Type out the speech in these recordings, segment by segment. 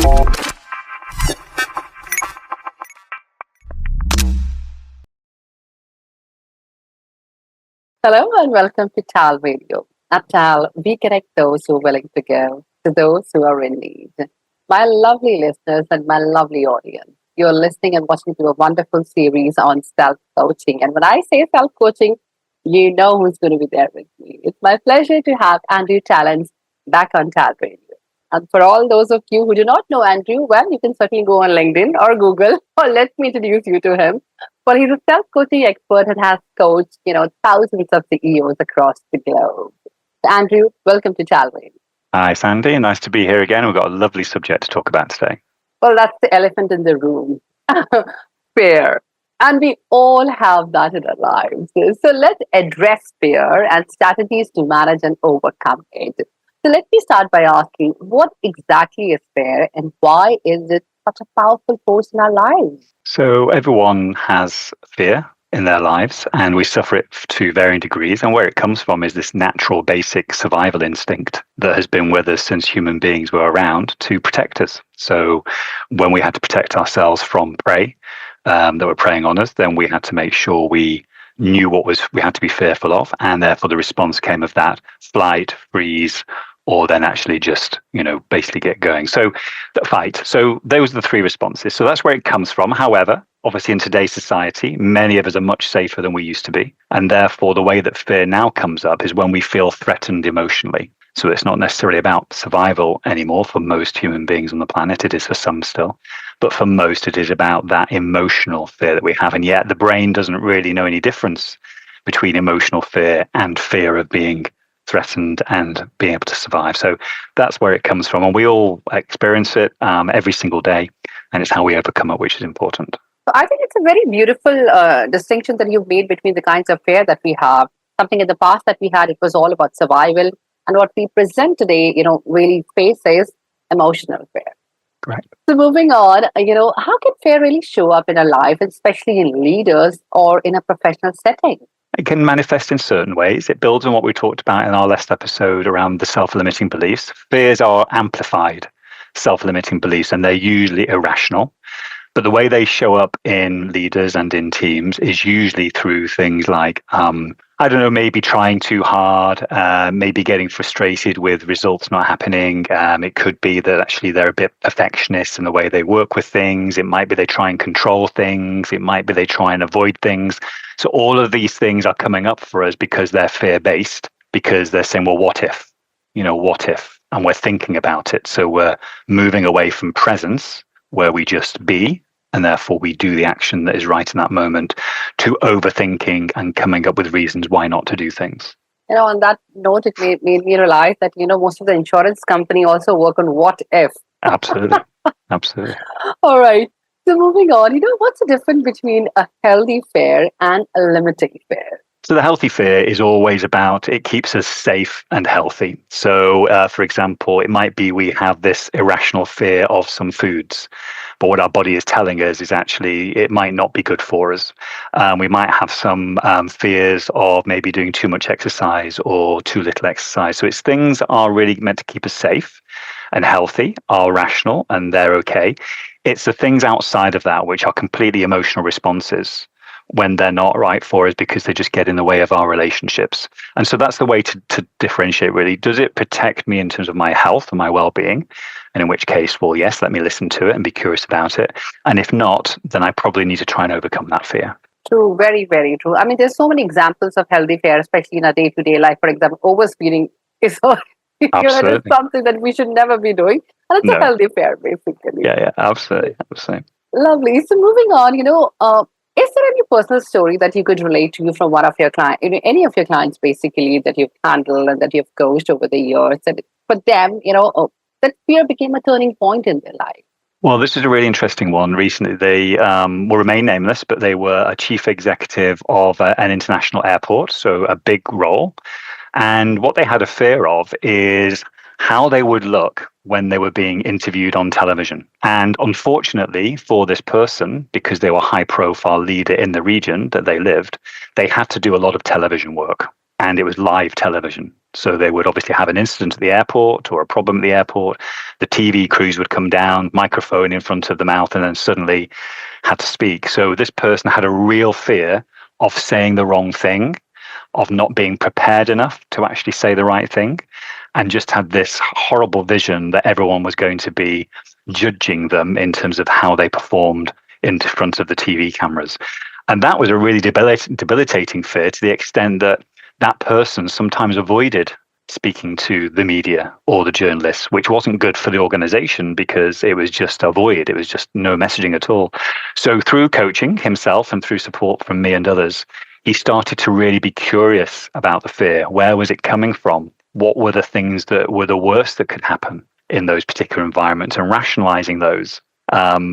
Hello and welcome to TALRadio. At TAL, we connect those who are willing to give to those who are in need. My lovely listeners and my lovely audience, you're listening and watching to a wonderful series on self-coaching. And when I say self-coaching, you know who's going to be there with me. It's my pleasure to have Andrew Tallents back on TALRadio. And for all those of you who do not know Andrew, well, you can certainly go on LinkedIn or Google, or let me introduce you to him. Well, he's a self-coaching expert and has coached, thousands of CEOs across the globe. Andrew, welcome to TALRadio. Hi, Sandy. Nice to be here again. We've got a lovely subject to talk about today. Well, that's the elephant in the room. Fear. And we all have that in our lives. So let's address fear and strategies to manage and overcome it. So let me start by asking, what exactly is fear and why is it such a powerful force in our lives? So everyone has fear in their lives and we suffer it to varying degrees. And where it comes from is this natural, basic survival instinct that has been with us since human beings were around to protect us. So when we had to protect ourselves from prey that were preying on us, then we had to make sure we knew we had to be fearful of. And therefore the response came of that: flight, freeze, or then actually just, basically get going. So the fight. So those are the three responses. So that's where it comes from. However, obviously in today's society, many of us are much safer than we used to be. And therefore the way that fear now comes up is when we feel threatened emotionally. So it's not necessarily about survival anymore for most human beings on the planet. It is for some still. But for most, it is about that emotional fear that we have. And yet the brain doesn't really know any difference between emotional fear and fear of being threatened and being able to survive. So that's where it comes from. And we all experience it every single day. And it's how we overcome it, which is important. So I think it's a very beautiful distinction that you've made between the kinds of fear that we have. Something in the past that we had, it was all about survival. And what we present today, really faces emotional fear. Right. So moving on, how can fear really show up in a life, especially in leaders or in a professional setting? It can manifest in certain ways. It builds on what we talked about in our last episode around the self-limiting beliefs. Fears are amplified self-limiting beliefs, and they're usually irrational. But the way they show up in leaders and in teams is usually through things like, maybe trying too hard, maybe getting frustrated with results not happening. It could be that actually they're a bit perfectionist in the way they work with things. It might be they try and control things. It might be they try and avoid things. So all of these things are coming up for us because they're fear-based, because they're saying, well, what if? What if? And we're thinking about it. So we're moving away from presence, where we just be, and therefore we do the action that is right in that moment, to overthinking and coming up with reasons why not to do things. On that note, it made me realize that, most of the insurance company also work on what if. Absolutely. Absolutely. All right. So moving on, what's the difference between a healthy fear and a limiting fear? So the healthy fear is always about, it keeps us safe and healthy. So, for example, it might be we have this irrational fear of some foods, but what our body is telling us is actually it might not be good for us. We might have some fears of maybe doing too much exercise or too little exercise. So it's things that are really meant to keep us safe and healthy, are rational, and they're okay. It's the things outside of that which are completely emotional responses when they're not right for us because they just get in the way of our relationships. And so that's the way to differentiate, really. Does it protect me in terms of my health and my well-being? And in which case, well, yes, let me listen to it and be curious about it. And if not, then I probably need to try and overcome that fear. True, very, very true. I mean, there's so many examples of healthy fear, especially in our day-to-day life. For example, overspeeding is it's something that we should never be doing. And it's a healthy fear, basically. Yeah, absolutely. Lovely. So moving on, is there any personal story that you could relate to from one of your clients, any of your clients basically that you've handled and that you've coached over the years, that for them, that fear became a turning point in their life? Well, this is a really interesting one. Recently, they will remain nameless, but they were a chief executive of an international airport, so a big role. And what they had a fear of is how they would look when they were being interviewed on television. And unfortunately for this person, because they were a high-profile leader in the region that they lived, they had to do a lot of television work. And it was live television. So they would obviously have an incident at the airport or a problem at the airport. The TV crews would come down, microphone in front of the mouth, and then suddenly had to speak. So this person had a real fear of saying the wrong thing, of not being prepared enough to actually say the right thing, and just had this horrible vision that everyone was going to be judging them in terms of how they performed in front of the TV cameras. And that was a really debilitating fear, to the extent that that person sometimes avoided speaking to the media or the journalists, which wasn't good for the organization, because it was just a void. It was just no messaging at all. So through coaching himself and through support from me and others, he started to really be curious about the fear. Where was it coming from? What were the things that were the worst that could happen in those particular environments, and rationalizing those?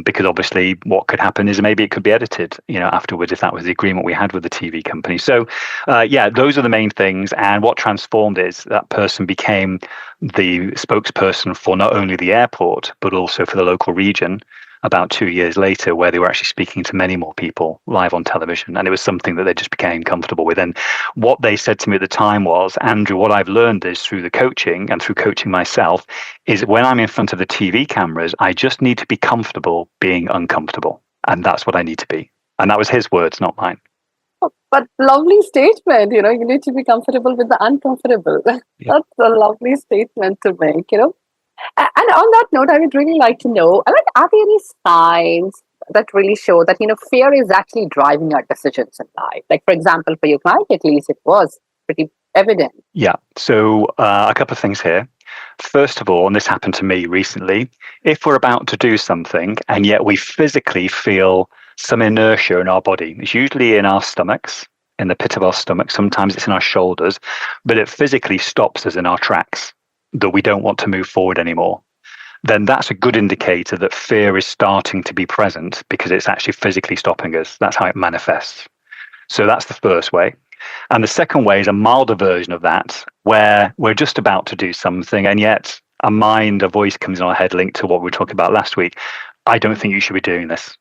Because obviously what could happen is maybe it could be edited, afterwards, if that was the agreement we had with the TV company. So those are the main things. And what transformed is that person became the spokesperson for not only the airport, but also for the local region about 2 years later, where they were actually speaking to many more people live on television. And it was something that they just became comfortable with. And what they said to me at the time was, Andrew, what I've learned is through the coaching and through coaching myself, is when I'm in front of the TV cameras, I just need to be comfortable being uncomfortable. And that's what I need to be. And that was his words, not mine. But lovely statement, you need to be comfortable with the uncomfortable. Yeah. That's a lovely statement to make, And on that note, I would really like to know, are there any signs that really show that, fear is actually driving our decisions in life? Like, for example, for your client, at least it was pretty evident. Yeah. So a couple of things here. First of all, and this happened to me recently, if we're about to do something and yet we physically feel some inertia in our body, it's usually in our stomachs, in the pit of our stomach, sometimes it's in our shoulders, but it physically stops us in our tracks, that we don't want to move forward anymore, then that's a good indicator that fear is starting to be present, because it's actually physically stopping us. That's how it manifests. So that's the first way. And the second way is a milder version of that, where we're just about to do something and yet a voice comes in our head linked to what we were talking about last week. I don't think you should be doing this.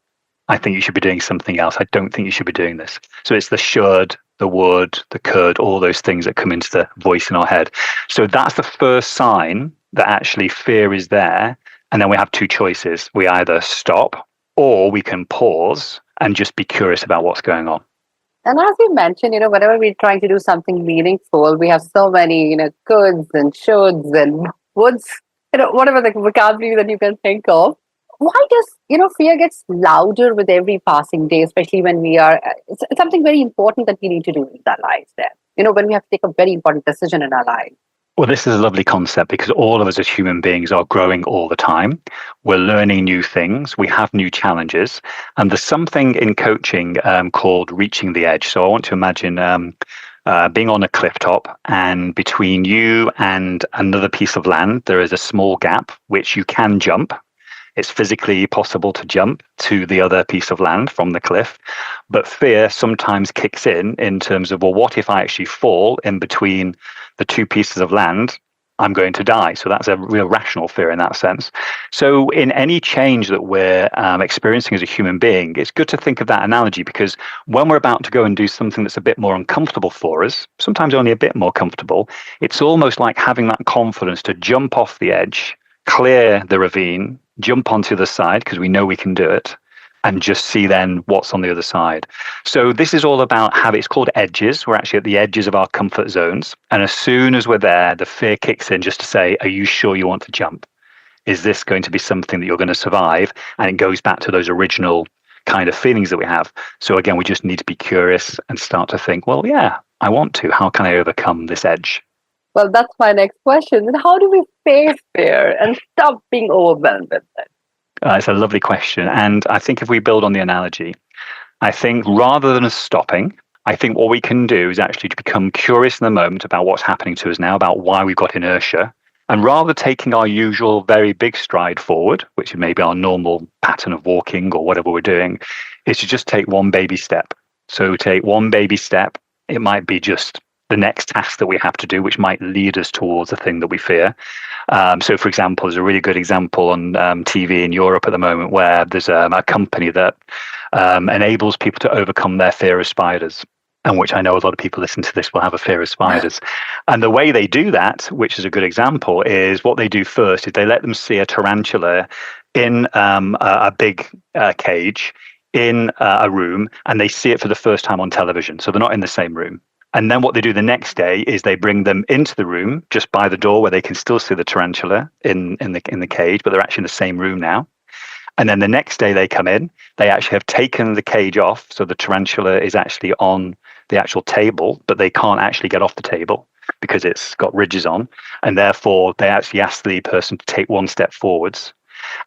I think you should be doing something else. I don't think you should be doing this. So it's the should, the would, the could, all those things that come into the voice in our head. So that's the first sign that actually fear is there. And then we have two choices. We either stop, or we can pause and just be curious about what's going on. And as you mentioned, whenever we're trying to do something meaningful, we have so many, coulds and shoulds and woulds, whatever the vocabulary that you can think of. Why does, fear gets louder with every passing day, especially when we are, it's something very important that we need to do in our lives there, when we have to take a very important decision in our lives. Well, this is a lovely concept, because all of us as human beings are growing all the time. We're learning new things. We have new challenges. And there's something in coaching called reaching the edge. So I want to imagine being on a cliff top, and between you and another piece of land, there is a small gap which you can jump. It's physically possible to jump to the other piece of land from the cliff. But fear sometimes kicks in terms of, well, what if I actually fall in between the two pieces of land? I'm going to die. So that's a real rational fear in that sense. So in any change that we're experiencing as a human being, it's good to think of that analogy, because when we're about to go and do something that's a bit more uncomfortable for us, sometimes only a bit more comfortable, it's almost like having that confidence to jump off the edge, clear the ravine, jump onto the side, because we know we can do it, and just see then what's on the other side. So this is all about it's called edges. We're actually at the edges of our comfort zones. And as soon as we're there, the fear kicks in just to say, are you sure you want to jump? Is this going to be something that you're going to survive? And it goes back to those original kind of feelings that we have. So again, we just need to be curious and start to think, well, yeah, I want to. How can I overcome this edge? Well, that's my next question. And how do we face fear and stop being overwhelmed with it? It's a lovely question. And I think if we build on the analogy, I think rather than us stopping, I think what we can do is actually to become curious in the moment about what's happening to us now, about why we've got inertia. And rather taking our usual very big stride forward, which may be our normal pattern of walking or whatever we're doing, is to just take one baby step. So take one baby step. It might be just the next task that we have to do, which might lead us towards the thing that we fear. So, for example, there's a really good example on TV in Europe at the moment, where there's a company that enables people to overcome their fear of spiders. and which I know a lot of people listening to this will have a fear of spiders. And the way they do that, which is a good example, is what they do first is they let them see a tarantula in a big cage in a room, and they see it for the first time on television. So they're not in the same room. And then what they do the next day is they bring them into the room just by the door where they can still see the tarantula in the cage, but they're actually in the same room now. And then the next day they come in, they actually have taken the cage off. So the tarantula is actually on the actual table, but they can't actually get off the table because it's got ridges on. And therefore, they actually ask the person to take one step forwards.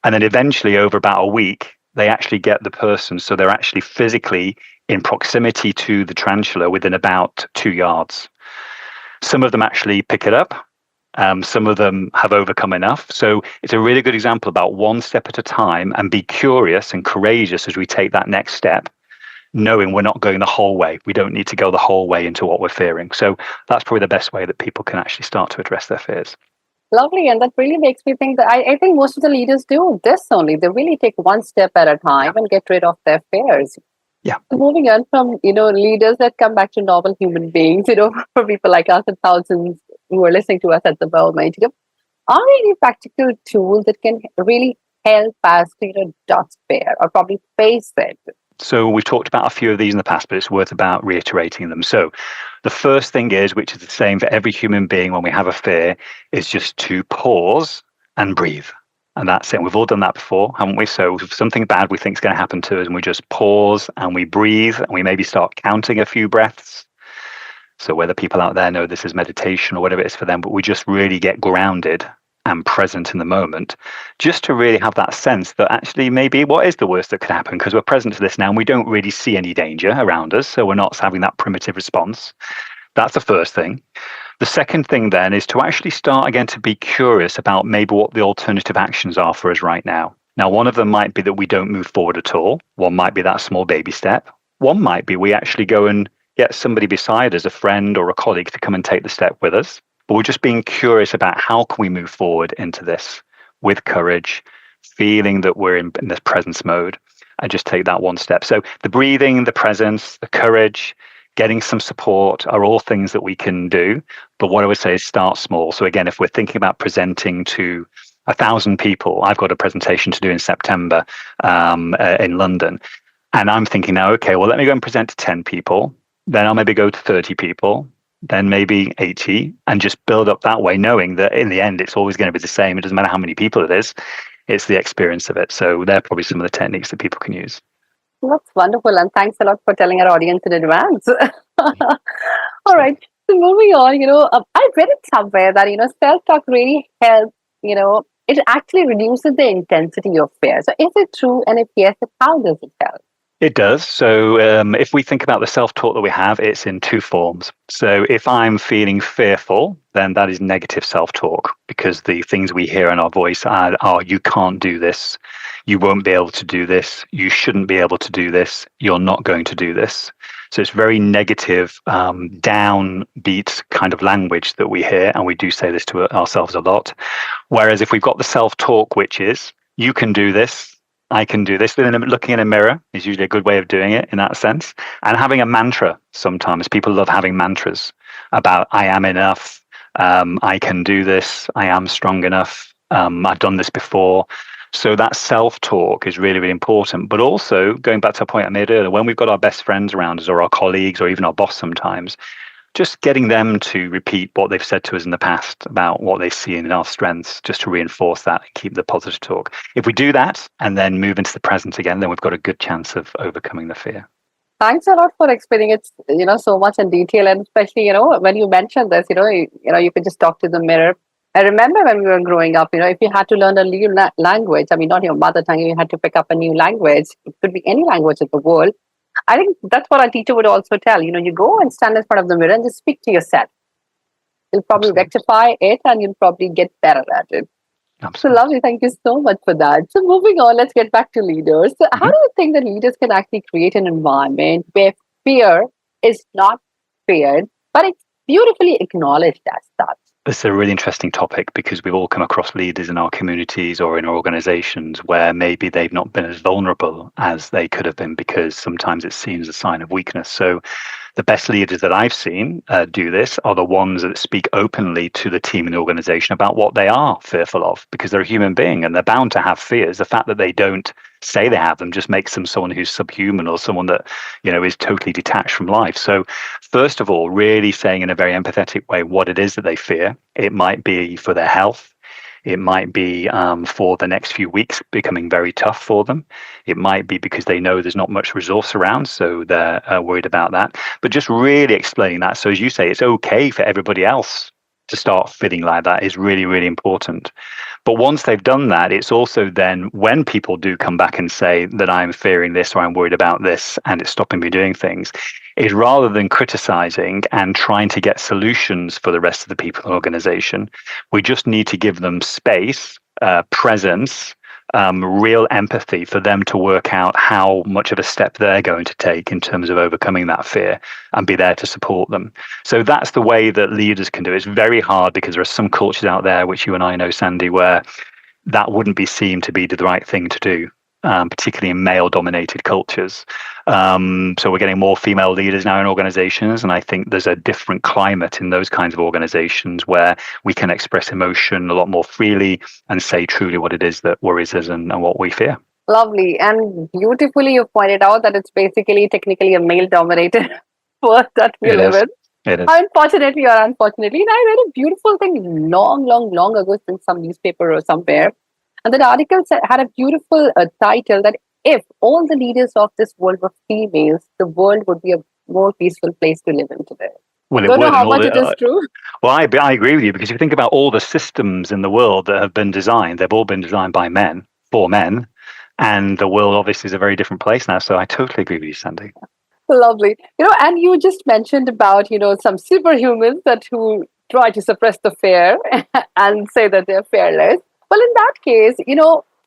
And then eventually, over about a week, they actually get the person. So they're actually physically in proximity to the tarantula within about 2 yards. Some of them actually pick it up. Some of them have overcome enough. So it's a really good example about one step at a time, and be curious and courageous as we take that next step, knowing we're not going the whole way. We don't need to go the whole way into what we're fearing. So that's probably the best way that people can actually start to address their fears. Lovely. And that really makes me think that I think most of the leaders do this only. They really take one step at a time and get rid of their fears. Yeah. So moving on from, leaders, that come back to normal human beings, for people like us and thousands who are listening to us at the moment. Are there any practical tools that can really help us to, dodge fear or probably face it? So we've talked about a few of these in the past, but it's worth about reiterating them. So the first thing is, which is the same for every human being when we have a fear, is just to pause and breathe. And that's it. We've all done that before, haven't we? So if something bad we think is going to happen to us, and we just pause and we breathe, and we maybe start counting a few breaths. So whether people out there know this is meditation or whatever it is for them, but we just really get grounded and present in the moment, just to really have that sense that actually maybe what is the worst that could happen, because we're present to this now and we don't really see any danger around us, so we're not having that primitive response. That's the first thing. The second thing then is to actually start again to be curious about maybe what the alternative actions are for us right now. Now, one of them might be that we don't move forward at all. One might be that small baby step. One might be we actually go and get somebody beside us, a friend or a colleague, to come and take the step with us. But we're just being curious about how can we move forward into this with courage, feeling that we're in this presence mode, and just take that one step. So the breathing, the presence, the courage, getting some support are all things that we can do. But what I would say is start small. So again, if we're thinking about presenting to 1,000 people, I've got a presentation to do in September in London. And I'm thinking now, okay, well, let me go and present to 10 people. Then I'll maybe go to 30 people. Then maybe 80, and just build up that way, knowing that in the end, it's always going to be the same. It doesn't matter how many people it is. It's the experience of it. So they're probably some of the techniques that people can use. That's wonderful. And thanks a lot for telling our audience in advance. All right. So moving on, I read it somewhere that, self-talk really helps, it actually reduces the intensity of fear. So is it true? And if yes, how does it help? It does. So if we think about the self-talk that we have, it's in two forms. So if I'm feeling fearful, then that is negative self-talk, because the things we hear in our voice are, oh, you can't do this. You won't be able to do this. You shouldn't be able to do this. You're not going to do this. So it's very negative, downbeat kind of language that we hear. And we do say this to ourselves a lot. Whereas if we've got the self-talk, which is, you can do this, I can do this. Then looking in a mirror is usually a good way of doing it in that sense. And having a mantra sometimes. People love having mantras about I am enough, I can do this, I am strong enough, I've done this before. So that self-talk is really, really important. But also, going back to a point I made earlier, when we've got our best friends around us or our colleagues or even our boss sometimes, just getting them to repeat what they've said to us in the past about what they see in our strengths, just to reinforce that and keep the positive talk. If we do that and then move into the present again, then we've got a good chance of overcoming the fear. Thanks a lot for explaining it, so much in detail. And especially, when you mentioned this, you could just talk to the mirror. I remember when we were growing up, if you had to learn a new language, I mean, not your mother tongue, you had to pick up a new language. It could be any language of the world. I think that's what a teacher would also tell. You go and stand in front of the mirror and just speak to yourself. You'll probably rectify it and you'll probably get better at it. Absolutely. So lovely. Thank you so much for that. So moving on, let's get back to leaders. So how do you think that leaders can actually create an environment where fear is not feared, but it's beautifully acknowledged as such? It's a really interesting topic, because we've all come across leaders in our communities or in our organizations where maybe they've not been as vulnerable as they could have been, because sometimes it's seen as a sign of weakness. So The best leaders that I've seen do this are the ones that speak openly to the team and the organization about what they are fearful of, because they're a human being and they're bound to have fears. The fact that they don't say they have them just makes them someone who's subhuman or someone that, is totally detached from life. So first of all, really saying in a very empathetic way what it is that they fear. It might be for their health. It might be for the next few weeks becoming very tough for them. It might be because they know there's not much resource around, so they're worried about that. But just really explaining that. So as you say, it's okay for everybody else to start feeling like that is really, really important. But once they've done that, it's also then when people do come back and say that I'm fearing this or I'm worried about this and it's stopping me doing things, is rather than criticizing and trying to get solutions for the rest of the people in the organization, we just need to give them space, presence, real empathy for them to work out how much of a step they're going to take in terms of overcoming that fear and be there to support them. So that's the way that leaders can do it. It's very hard because there are some cultures out there, which you and I know, Sandy, where that wouldn't be seen to be the right thing to do. Particularly in male-dominated cultures. So we're getting more female leaders now in organizations, and I think there's a different climate in those kinds of organizations where we can express emotion a lot more freely and say truly what it is that worries us and what we fear. Lovely. And beautifully you pointed out that it's basically technically a male-dominated world that we live in. It is. Unfortunately or unfortunately. And I read a beautiful thing long ago in some newspaper or somewhere. And that article had a beautiful title that if all the leaders of this world were females, the world would be a more peaceful place to live in today. Well, I don't know how much it is true. Well, I agree with you, because if you think about all the systems in the world that have been designed, they've all been designed by men, for men, and the world obviously is a very different place now. So I totally agree with you, Sandy. Lovely. And you just mentioned about, some superhumans who try to suppress the fear and say that they're fearless. Well, in that case,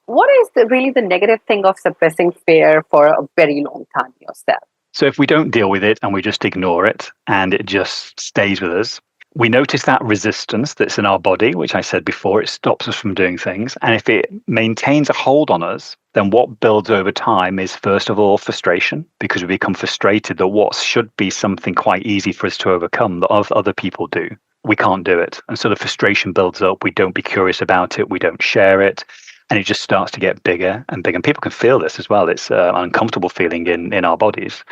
what is really the negative thing of suppressing fear for a very long time yourself? So if we don't deal with it and we just ignore it and it just stays with us, we notice that resistance that's in our body, which I said before, it stops us from doing things. And if it maintains a hold on us, then what builds over time is, first of all, frustration, because we become frustrated that what should be something quite easy for us to overcome that other people do, we can't do it. And so the frustration builds up. We don't be curious about it. We don't share it. And it just starts to get bigger and bigger. And people can feel this as well. It's an uncomfortable feeling in our bodies.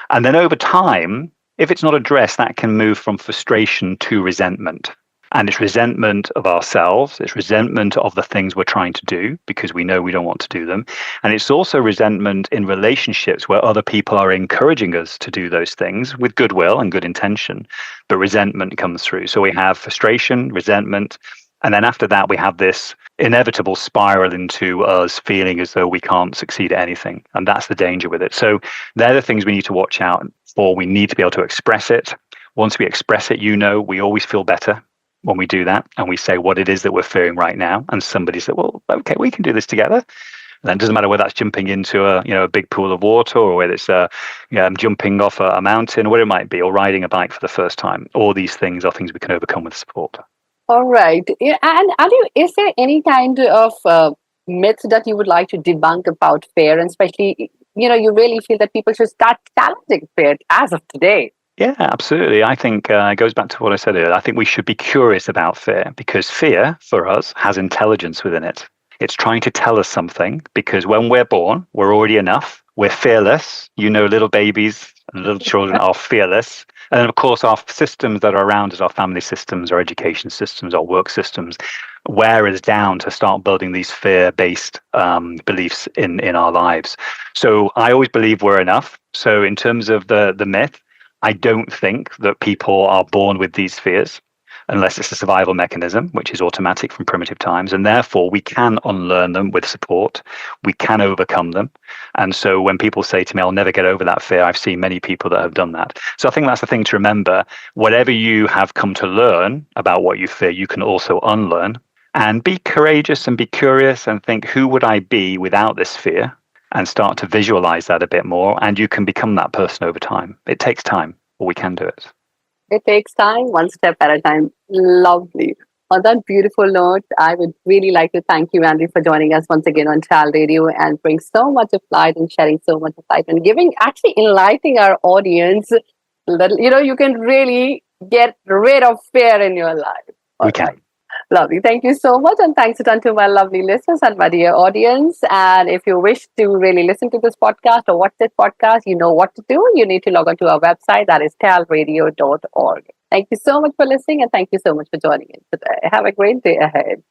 And then over time, if it's not addressed, that can move from frustration to resentment. And it's resentment of ourselves. It's resentment of the things we're trying to do because we know we don't want to do them. And it's also resentment in relationships where other people are encouraging us to do those things with goodwill and good intention, but resentment comes through. So we have frustration, resentment, and then after that, we have this inevitable spiral into us feeling as though we can't succeed at anything. And that's the danger with it. So they're the things we need to watch out for. We need to be able to express it. Once we express it, we always feel better when we do that and we say what it is that we're fearing right now. And somebody said, well, okay, we can do this together. And then it doesn't matter whether that's jumping into a big pool of water or whether it's jumping off a mountain or whatever it might be, or riding a bike for the first time. All these things are things we can overcome with support. All right. Yeah, and Adu, is there any kind of myth that you would like to debunk about fear? And especially, you really feel that people should start challenging fear as of today? Yeah, absolutely. I think it goes back to what I said earlier. I think we should be curious about fear because fear for us has intelligence within it. It's trying to tell us something because when we're born, we're already enough. We're fearless. Little babies and little children are fearless. And then, of course, our systems that are around us, our family systems, our education systems, our work systems, wear us down to start building these fear-based beliefs in our lives. So I always believe we're enough. So in terms of the myth, I don't think that people are born with these fears unless it's a survival mechanism, which is automatic from primitive times. And therefore, we can unlearn them with support. We can overcome them. And so when people say to me, I'll never get over that fear, I've seen many people that have done that. So I think that's the thing to remember. Whatever you have come to learn about what you fear, you can also unlearn. And be courageous and be curious and think, who would I be without this fear? And start to visualize that a bit more. And you can become that person over time. It takes time, but we can do it. It takes time, one step at a time. Lovely. On that beautiful note, I would really like to thank you, Andrew, for joining us once again on TALRadio and bring so much of light and sharing so much of light and enlightening our audience that, you can really get rid of fear in your life. All We can. right. Lovely. Thank you so much. And thanks a ton to my lovely listeners and my dear audience. And if you wish to really listen to this podcast or watch this podcast, you know what to do. You need to log on to our website. That is talradio.org. Thank you so much for listening. And thank you so much for joining in today. Have a great day ahead.